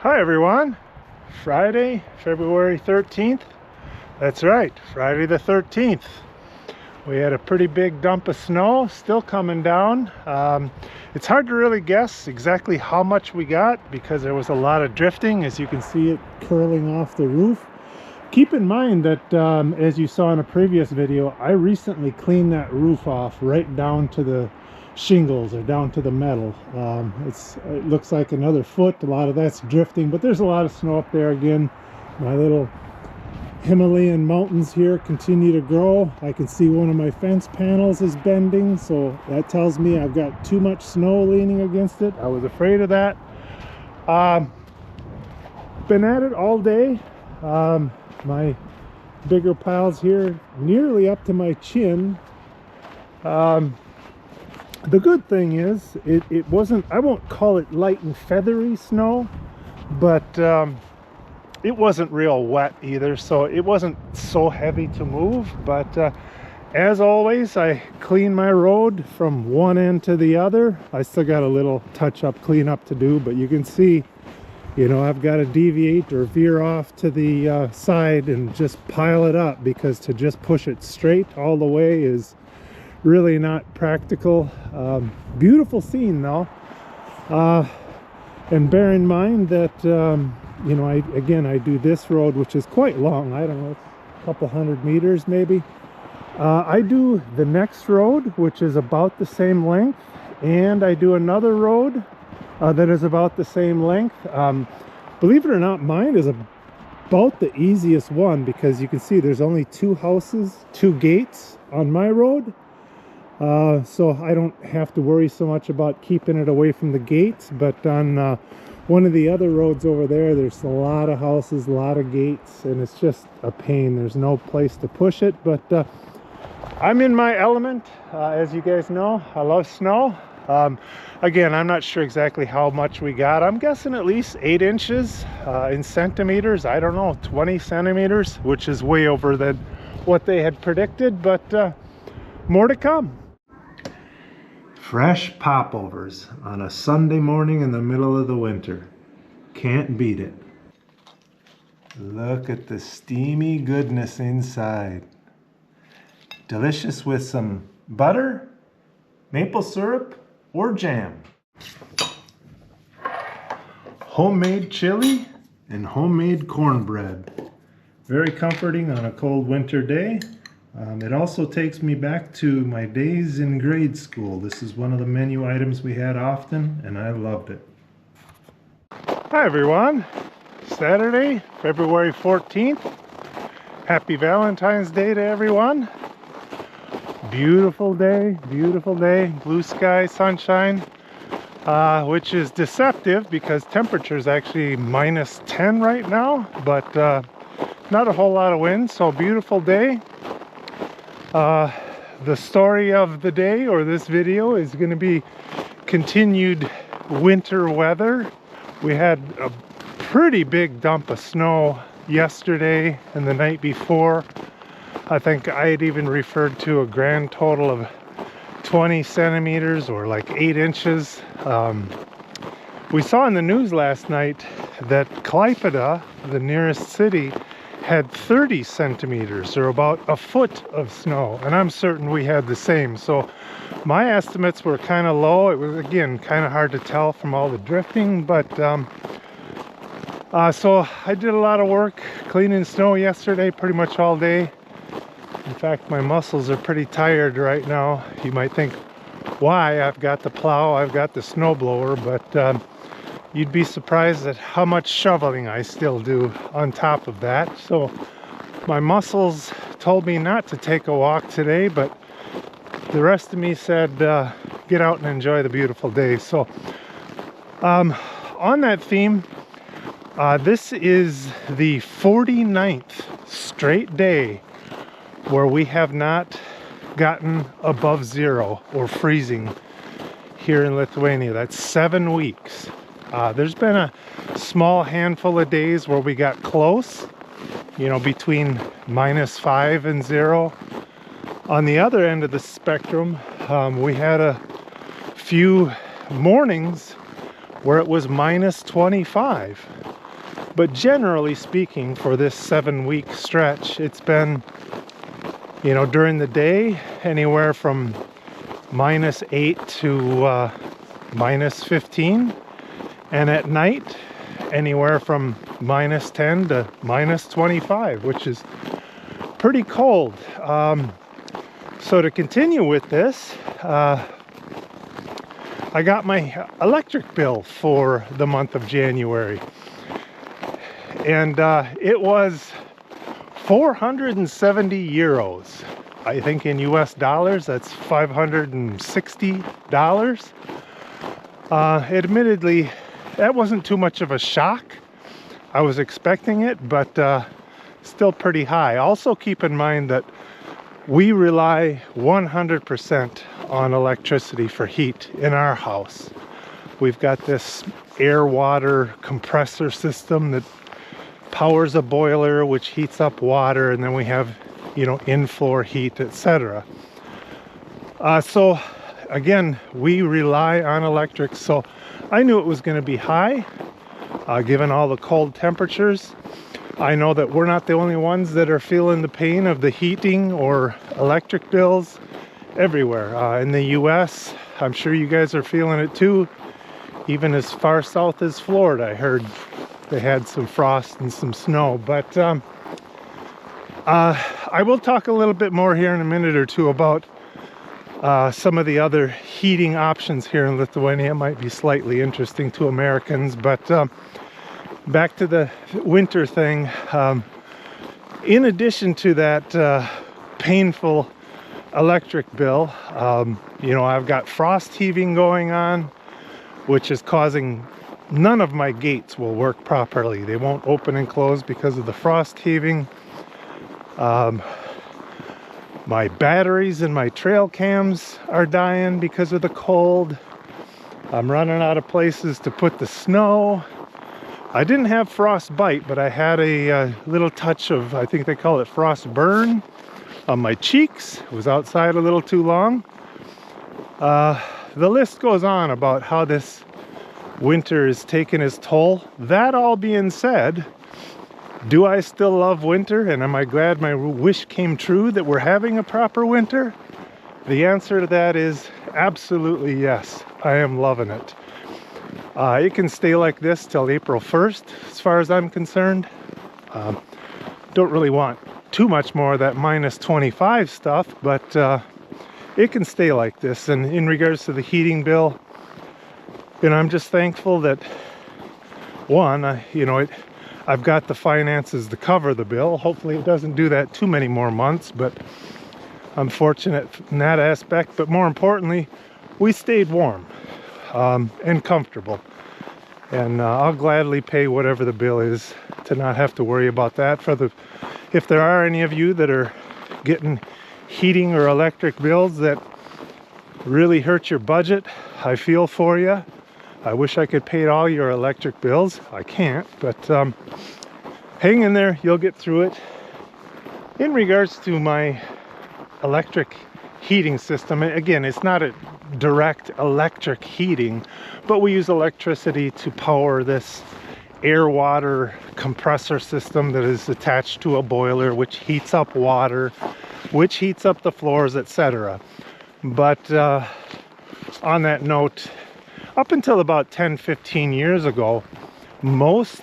Hi everyone, Friday, February 13th. That's right, Friday the 13th. We had a pretty big dump of snow still coming down. It's hard to really guess exactly how much we got because there was a lot of drifting, as you can see it curling off the roof. Keep in mind that as you saw in a previous video, I recently cleaned that roof off right down to the shingles or down to the metal. It looks like another foot. A lot of that's drifting, but there's a lot of snow up there again. My little Himalayan mountains here continue to grow. I can see one of my fence panels is bending, so that tells me I've got too much snow leaning against it. I was afraid of that. Been at it all day. My bigger piles here nearly up to my chin. The good thing is it wasn't, I won't call it light and feathery snow, but it wasn't real wet either, so it wasn't so heavy to move. But as always, I clean my road from one end to the other. I still got a little touch-up cleanup to do, but you can see, you know, I've got to deviate or veer off to the side and just pile it up, because to just push it straight all the way is really not practical. Beautiful scene though, and bear in mind that you know, I do this road, which is quite long. I don't know, a couple hundred meters maybe. I do the next road, which is about the same length, and I do another road that is about the same length. Believe it or not, mine is about the easiest one, because you can see there's only two houses, two gates on my road. So I don't have to worry so much about keeping it away from the gates. But on one of the other roads over there, there's a lot of houses, a lot of gates, and it's just a pain. There's no place to push it. But I'm in my element, as you guys know. I love snow. Again, I'm not sure exactly how much we got. I'm guessing at least 8 inches in centimeters. I don't know, 20 centimeters, which is way over than what they had predicted, but more to come. Fresh popovers on a Sunday morning in the middle of the winter. Can't beat it. Look at the steamy goodness inside. Delicious with some butter, maple syrup, or jam. Homemade chili and homemade cornbread. Very comforting on a cold winter day. It also takes me back to my days in grade school. This is one of the menu items we had often, and I loved it. Hi everyone, Saturday, February 14th. Happy Valentine's Day to everyone. Beautiful day, blue sky, sunshine, which is deceptive because temperature is actually -10 right now, but not a whole lot of wind, so beautiful day. The story of the day, or this video, is going to be continued winter weather. We had a pretty big dump of snow yesterday and the night before. I think I had even referred to a grand total of 20 centimeters or like 8 inches. We saw in the news last night that Klaipėda, the nearest city, had 30 centimeters or about a foot of snow, and I'm certain we had the same. So my estimates were kind of low. It was, again, kind of hard to tell from all the drifting, but so I did a lot of work cleaning snow yesterday, pretty much all day. In fact, my muscles are pretty tired right now. You might think, why? I've got the plow, I've got the snowblower, but you'd be surprised at how much shoveling I still do on top of that. So my muscles told me not to take a walk today, but the rest of me said get out and enjoy the beautiful day. So on that theme, this is the 49th straight day where we have not gotten above zero or freezing here in Lithuania. That's 7 weeks. There's been a small handful of days where we got close, you know, between -5 and 0. On the other end of the spectrum, we had a few mornings where it was -25. But generally speaking, for this 7-week stretch, it's been, you know, during the day, anywhere from -8 to -15. And at night, anywhere from -10 to -25, which is pretty cold. So to continue with this, I got my electric bill for the month of January. And it was 470 euros. I think in US dollars, that's $560. Admittedly, that wasn't too much of a shock. I was expecting it, but still pretty high. Also keep in mind that we rely 100% on electricity for heat in our house. We've got this air-water compressor system that powers a boiler which heats up water, and then we have, you know, in-floor heat, etc. So again, we rely on electric, so I knew it was going to be high, given all the cold temperatures. I know that we're not the only ones that are feeling the pain of the heating or electric bills everywhere. In the US, I'm sure you guys are feeling it too. Even as far south as Florida, I heard they had some frost and some snow. But I will talk a little bit more here in a minute or two about some of the other heating options here in Lithuania. It might be slightly interesting to Americans, but back to the winter thing. In addition to that painful electric bill, you know, I've got frost heaving going on, which is causing none of my gates will work properly. They won't open and close because of the frost heaving. My batteries and my trail cams are dying because of the cold. I'm running out of places to put the snow. I didn't have frostbite, but I had a little touch of, I think they call it frost burn on my cheeks. It was outside a little too long. The list goes on about how this winter is taking its toll. That all being said, do I still love winter, and am I glad my wish came true that we're having a proper winter? The answer to that is absolutely yes. I am loving it. It can stay like this till April 1st, as far as I'm concerned. Don't really want too much more of that -25 stuff, but it can stay like this. And in regards to the heating bill, you know, I'm just thankful that, one, you know, I've got the finances to cover the bill. Hopefully it doesn't do that too many more months, but I'm fortunate in that aspect. But more importantly, we stayed warm and comfortable. And I'll gladly pay whatever the bill is to not have to worry about that. If there are any of you that are getting heating or electric bills that really hurt your budget, I feel for you. I wish I could pay all your electric bills. I can't, but hang in there, you'll get through it. In regards to my electric heating system, again, it's not a direct electric heating, but we use electricity to power this air-water compressor system that is attached to a boiler, which heats up water, which heats up the floors, etc. But on that note, up until about 10-15 years ago, most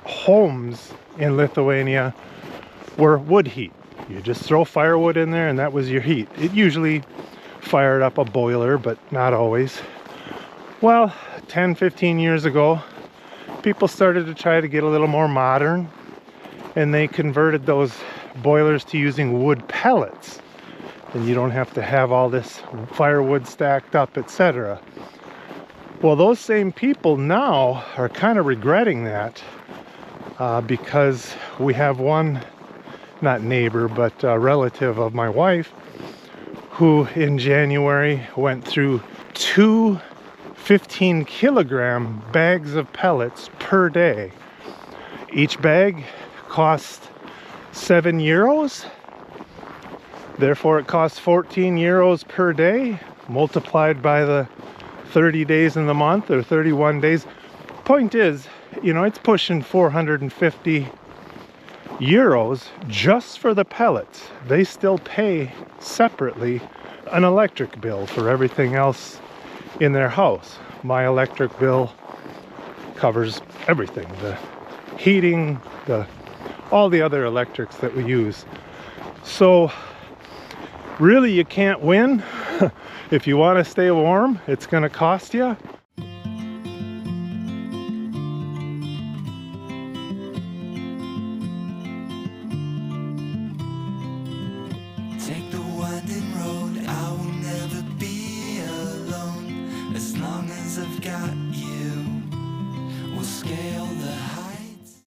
homes in Lithuania were wood heat. You just throw firewood in there and that was your heat. It usually fired up a boiler, but not always. Well, 10-15 years ago, people started to try to get a little more modern, and they converted those boilers to using wood pellets. And you don't have to have all this firewood stacked up, etc. Well, those same people now are kind of regretting that because we have one, not neighbor, but relative of my wife, who in January went through 2 15-kilogram bags of pellets per day. Each bag cost 7 euros. Therefore, it costs 14 euros per day, multiplied by the 30 days in the month, or 31 days. Point is, you know, it's pushing 450 euros just for the pellets. They still pay separately an electric bill for everything else in their house. My electric bill covers everything, the heating, all the other electrics that we use. So really you can't win. If you want to stay warm, it's going to cost you. Take the winding road, I will never be alone. As long as I've got you, we'll scale